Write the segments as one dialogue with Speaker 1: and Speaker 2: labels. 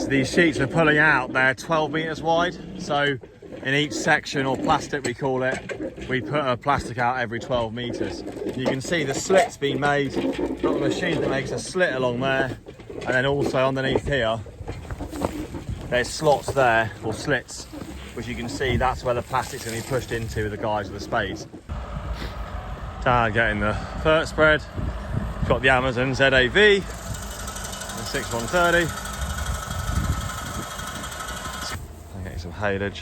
Speaker 1: So these sheets we're pulling out, they're 12 metres wide. So in each section, or plastic we call it, we put a plastic out every 12 metres. You can see the slits being made. We've got the machine that makes a slit along there. And then also underneath here, there's slots there, or slits, which you can see that's where the plastic's going to be pushed into with the guys with the spades. Dad getting the first spread. Got the Amazon ZAV, the 6130. I'm getting some haylage.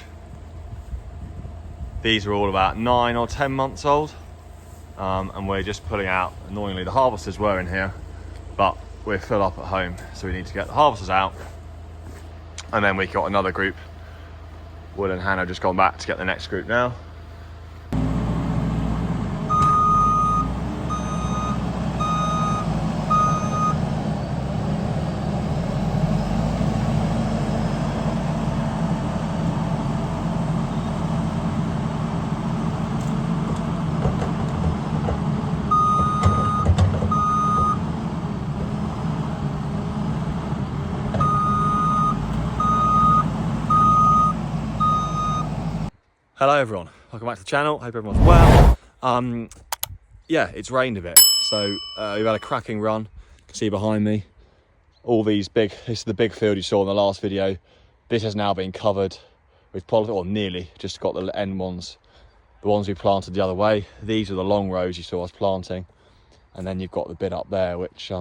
Speaker 1: These are all about 9 or 10 months old, and we're just pulling out. Annoyingly, the harvesters were in here, but we're full up at home, so we need to get the harvesters out. And then we got another group. Will and Hannah just gone back to get the next group now. Hello everyone, welcome back to the channel, hope everyone's well. Yeah, it's rained a bit, so we've had a cracking run. You can see behind me, all these big, this is the big field you saw in the last video. This has now been covered. We've planted, or nearly, just got the end ones, the ones we planted the other way. These are the long rows you saw us planting. And then you've got the bit up there, which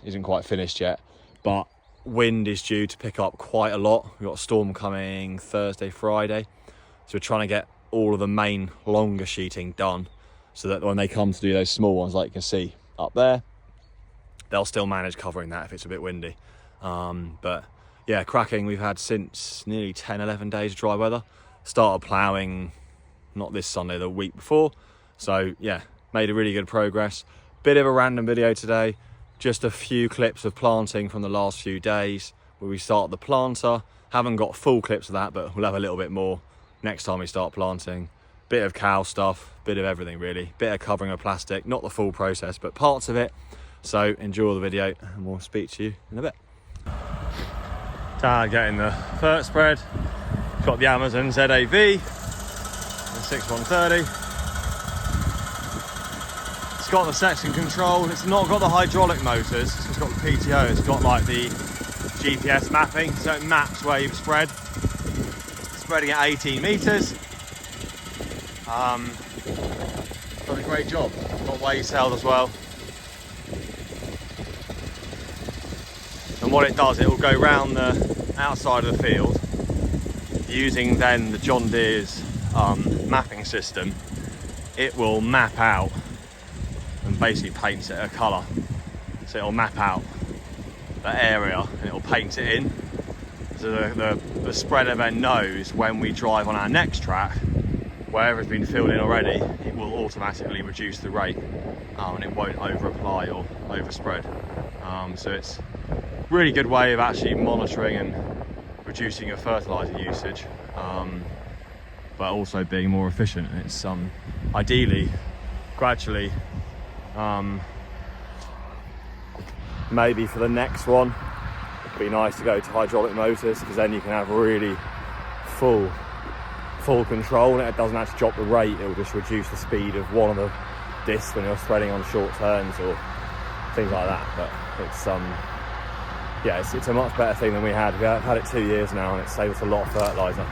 Speaker 1: isn't quite finished yet, but wind is due to pick up quite a lot. We've got a storm coming Thursday, Friday. So we're trying to get all of the main longer sheeting done so that when they come to do those small ones, like you can see up there, they'll still manage covering that if it's a bit windy. But yeah, cracking. We've had since nearly 10-11 days of dry weather. Started ploughing not this Sunday, the week before. So yeah, made a really good progress. Bit of a random video today, just a few clips of planting from the last few days where we started the planter. Haven't got full clips of that, but we'll have a little bit more next time we start planting. Bit of cow stuff, bit of everything really. Bit of covering of plastic, not the full process, but parts of it. So enjoy the video and we'll speak to you in a bit. Dad getting the first spread. Got the Amazon ZAV, the 6130. It's got the section control. It's not got the hydraulic motors, it's just got the PTO. It's got like the GPS mapping, so it maps where you've spread. Spreading at 18 metres. Done a great job. Got ways held as well. And what it does, it will go round the outside of the field using then the John Deere's mapping system. It will map out and basically paints it a colour. So it'll map out the area and it'll paint it in. So the spreader then knows when we drive on our next track, wherever it's been filled in already, it will automatically reduce the rate and it won't over apply or overspread. So it's a really good way of actually monitoring and reducing your fertiliser usage, but also being more efficient. It's ideally, gradually, maybe for the next one, it'd be nice to go to hydraulic motors, because then you can have really full control and it doesn't actually drop the rate. It will just reduce the speed of one of the discs when you're spreading on short turns or things like that. But it's yeah, it's a much better thing than we had. We've had it 2 years now and it saved us a lot of fertiliser.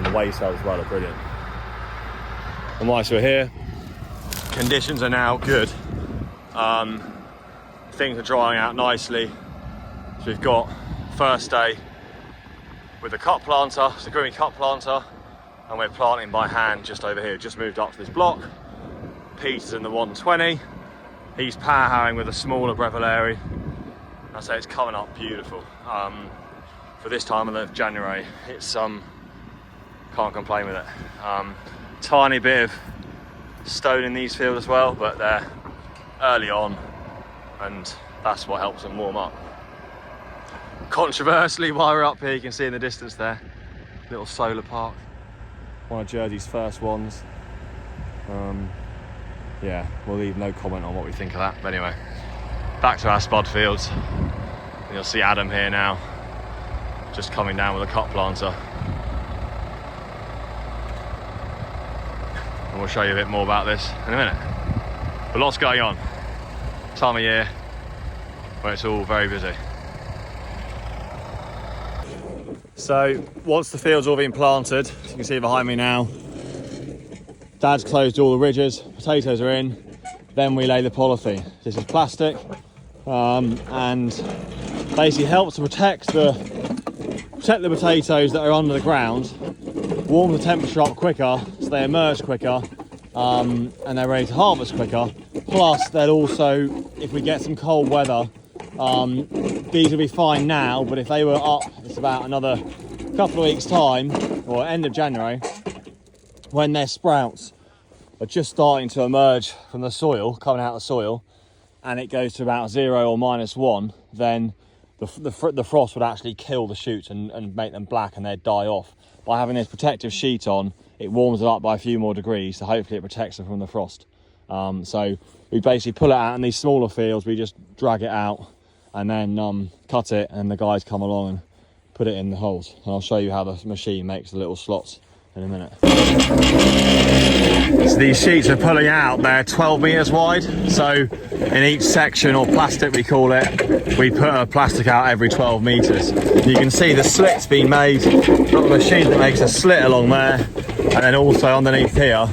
Speaker 1: The waste cells as well are brilliant. And whilst we're here, conditions are now good. Things are drying out nicely. So we've got first day with the cut planter, it's a growing cut planter, and we're planting by hand just over here. Just moved up to this block. Peter's in the 120. He's power harrowing with a smaller Brevillary. I say it's coming up beautiful. For this time of the January, it's can't complain with it. Tiny bit of stone in these fields as well, but they're early on, and that's what helps them warm up. Controversially, while we're up here, you can see in the distance there, little solar park, one of Jersey's first ones. Yeah, we'll leave no comment on what we think of that. But anyway, back to our spud fields. You'll see Adam here now, just coming down with a cut planter. And we'll show you a bit more about this in a minute. But lots going on. Time of year where it's all very busy. So once the field's all been planted, as you can see behind me now, Dad's closed all the ridges, potatoes are in, then we lay the polythene. This is plastic and basically helps to protect the potatoes that are under the ground, warm the temperature up quicker so they emerge quicker and they're ready to harvest quicker. Plus they'll also, if we get some cold weather, these will be fine now, but if they were up, it's about another couple of weeks time, or end of January, when their sprouts are just starting to emerge from the soil, coming out of the soil, and it goes to about 0 or -1, then the frost would actually kill the shoots and make them black and they'd die off. By having this protective sheet on, it warms it up by a few more degrees, so hopefully it protects them from the frost. So we basically pull it out in these smaller fields, we just drag it out and then cut it, and the guys come along and put it in the holes. And I'll show you how the machine makes the little slots in a minute. So these sheets we're pulling out, they're 12 metres wide. So in each section, or plastic we call it, we put a plastic out every 12 metres. You can see the slit's been made. We've got the machine that makes a slit along there, and then also underneath here,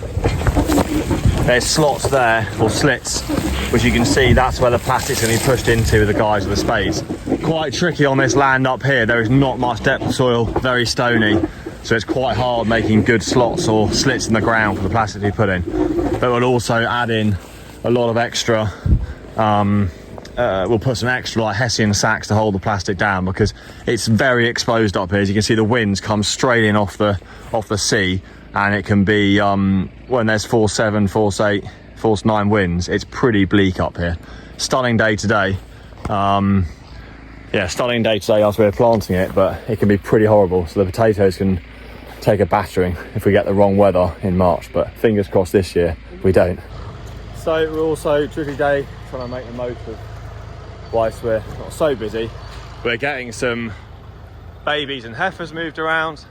Speaker 1: there's slots there, or slits, which you can see that's where the plastic's going to be pushed into with the guys with the spades. Quite tricky on this land up here. There is not much depth of soil, very stony. So it's quite hard making good slots or slits in the ground for the plastic to be put in. But we'll also add in a lot of extra, we'll put some extra like Hessian sacks to hold the plastic down, because it's very exposed up here. As you can see, the winds come straight in off the sea, and it can be, when there's force 7, force 8, force 9 winds, it's pretty bleak up here. Stunning day today. Yeah, stunning day today as we're planting it, but it can be pretty horrible. So the potatoes can take a battering if we get the wrong weather in March, but fingers crossed this year we don't. So we're also, tricky day, trying to make the most of whilst we're not so busy. We're getting some babies and heifers moved around.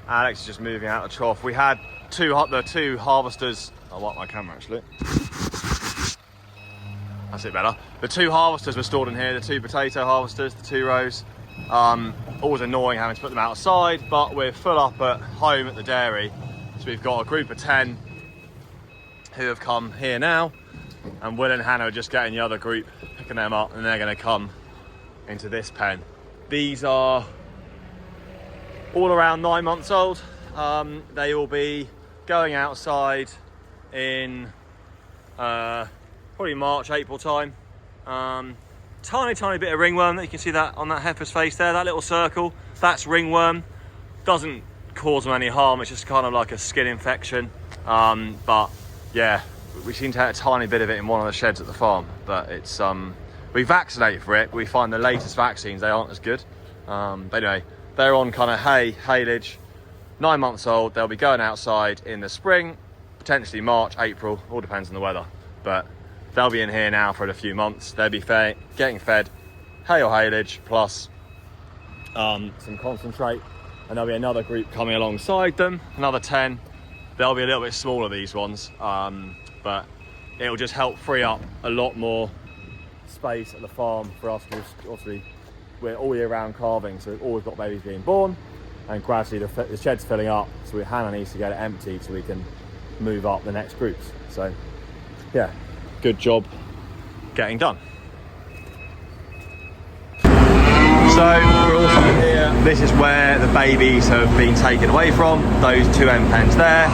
Speaker 1: Alex is just moving out the trough. We had the two harvesters. I'll wipe my camera actually. That's it better. The 2 harvesters were stored in here, the 2 potato harvesters, the 2 rows. Always annoying having to put them outside, but we're full up at home at the dairy. So we've got a group of 10 who have come here now, and Will and Hannah are just getting the other group, picking them up, and they're going to come into this pen. These are all around 9 months old. They will be going outside in probably March, April time. Tiny bit of ringworm, that you can see that on that heifer's face there, that little circle, that's ringworm. Doesn't cause them any harm, it's just kind of like a skin infection. But yeah, we seem to have a tiny bit of it in one of the sheds at the farm, but it's we vaccinate for it. We find the latest vaccines, they aren't as good. But anyway, they're on kind of haylage, 9 months old. They'll be going outside in the spring, potentially March, April, all depends on the weather. But they'll be in here now for a few months. They'll be getting fed hay or haylage plus some concentrate, and there'll be another group coming alongside them, another 10. They'll be a little bit smaller, these ones, but it'll just help free up a lot more space at the farm for us, because obviously we're all year round calving, so we've always got babies being born, and gradually the shed's filling up, so Hannah needs to get it emptied so we can move up the next groups. So yeah, good job getting done. So we're also here, this is where the babies have been taken away from, those 2 end pens there.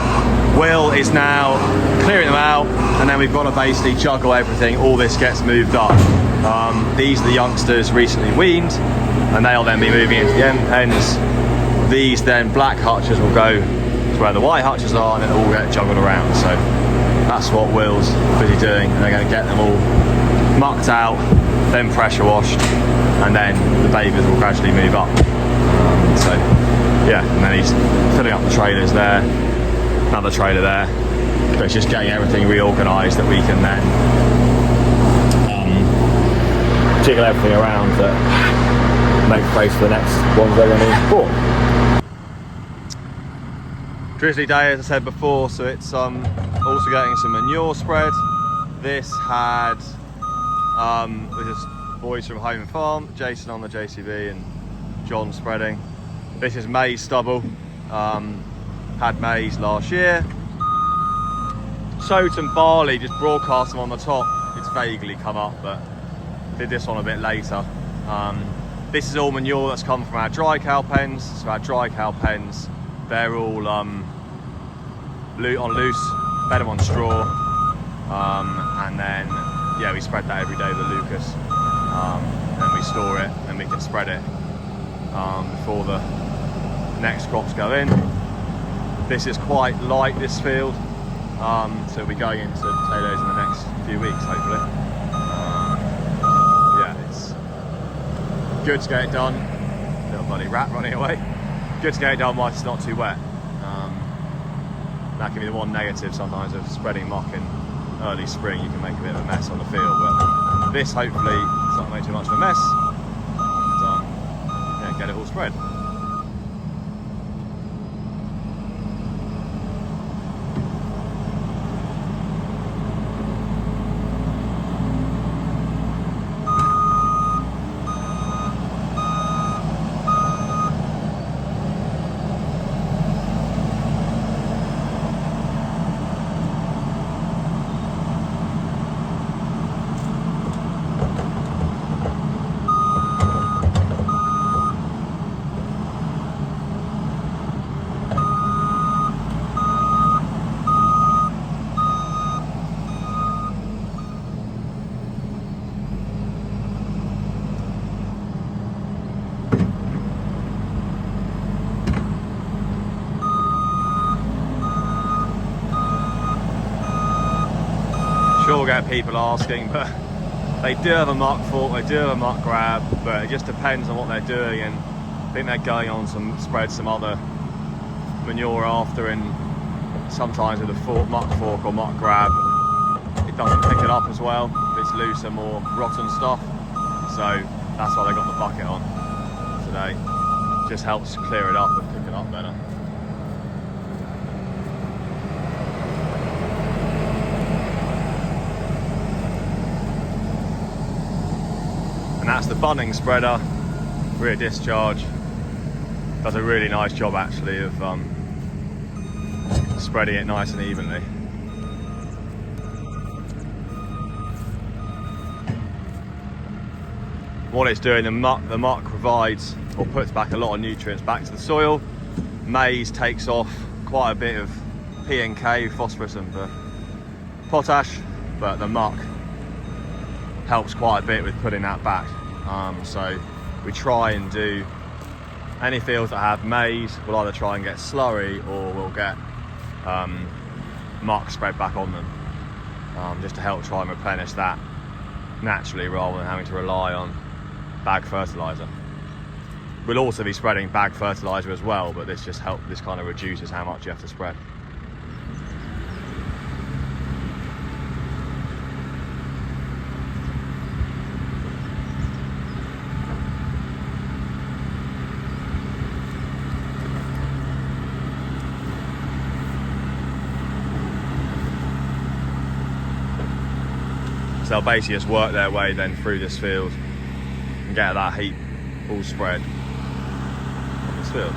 Speaker 1: Will is now clearing them out, and then we've got to basically juggle everything. All this gets moved up. These are the youngsters recently weaned, and they'll then be moving into the end pens. These then black hutches will go to where the white hutches are, and then all get juggled around. So that's what Will's busy doing, and they're going to get them all mucked out, then pressure washed, and then the babies will gradually move up. So yeah, and then he's filling up the trailers there, another trailer there. But it's just getting everything reorganised that we can then jiggle everything around that make space for the next ones they're going to import. Drizzly day, as I said before, so it's also getting some manure spread. This had with his boys from Home and Farm, Jason on the JCB and John spreading. This is maize stubble. Had maize last year. Sowed some barley, just broadcast them on the top. It's vaguely come up, but did this one a bit later. This is all manure that's come from our dry cow pens. So our dry cow pens, they're all on loose, fed them on straw, and then yeah, we spread that every day with the Lucas. Then we store it, and we can spread it before the next crops go in. This is quite light, this field, so we'll be going into potatoes in the next few weeks, hopefully. Yeah, it's good to get it done. Little bloody rat running away. Good to get it done while it's not too wet. That can be the one negative sometimes of spreading muck in early spring. You can make a bit of a mess on the field, but this hopefully is not make too much of a mess. And, yeah, get it all spread. Sure, get people asking, but they do have a muck fork, they do have a muck grab, but it just depends on what they're doing, and I think they're going on to spread some other manure after, and sometimes with a muck fork or muck grab it doesn't pick it up as well. It's looser, more rotten stuff, so that's why they got the bucket on today. Just helps clear it up and pick it up better. And that's the Bunnings spreader, rear discharge. Does a really nice job actually of spreading it nice and evenly. What it's doing, the muck provides or puts back a lot of nutrients back to the soil. Maize takes off quite a bit of P and K, phosphorus and potash, but the muck helps quite a bit with putting that back. So we try and do any fields that have maize, we'll either try and get slurry or we'll get muck spread back on them, just to help try and replenish that naturally rather than having to rely on bag fertilizer. We'll also be spreading bag fertilizer as well, but this kind of reduces how much you have to spread. So they'll basically just work their way then through this field and get that heap all spread on this field.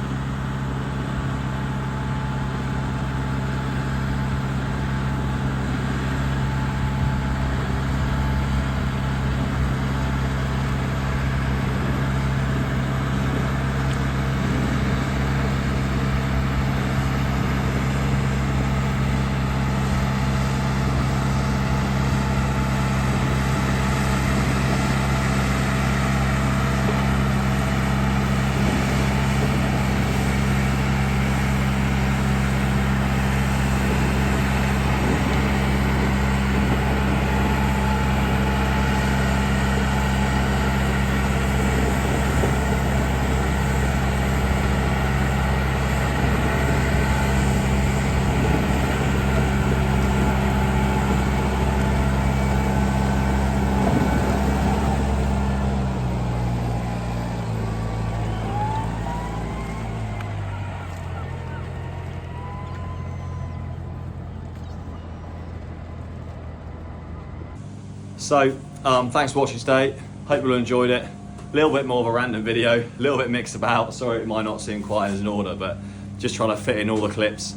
Speaker 1: So thanks for watching today. Hope you all enjoyed it. A little bit more of a random video, a little bit mixed about. Sorry it might not seem quite as in order, but just trying to fit in all the clips.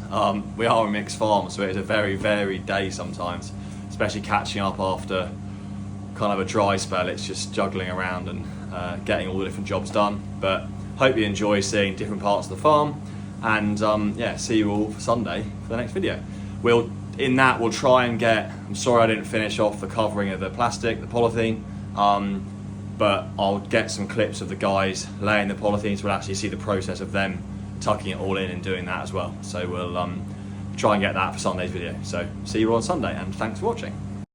Speaker 1: We are a mixed farm, so it is a very varied day sometimes, especially catching up after kind of a dry spell. It's just juggling around and getting all the different jobs done. But hope you enjoy seeing different parts of the farm, and yeah, see you all for Sunday for the next video. We'll try and get, I'm sorry I didn't finish off the covering of the plastic, the polythene, but I'll get some clips of the guys laying the polythene, so we'll actually see the process of them tucking it all in and doing that as well. So we'll try and get that for Sunday's video. So see you all on Sunday, and thanks for watching.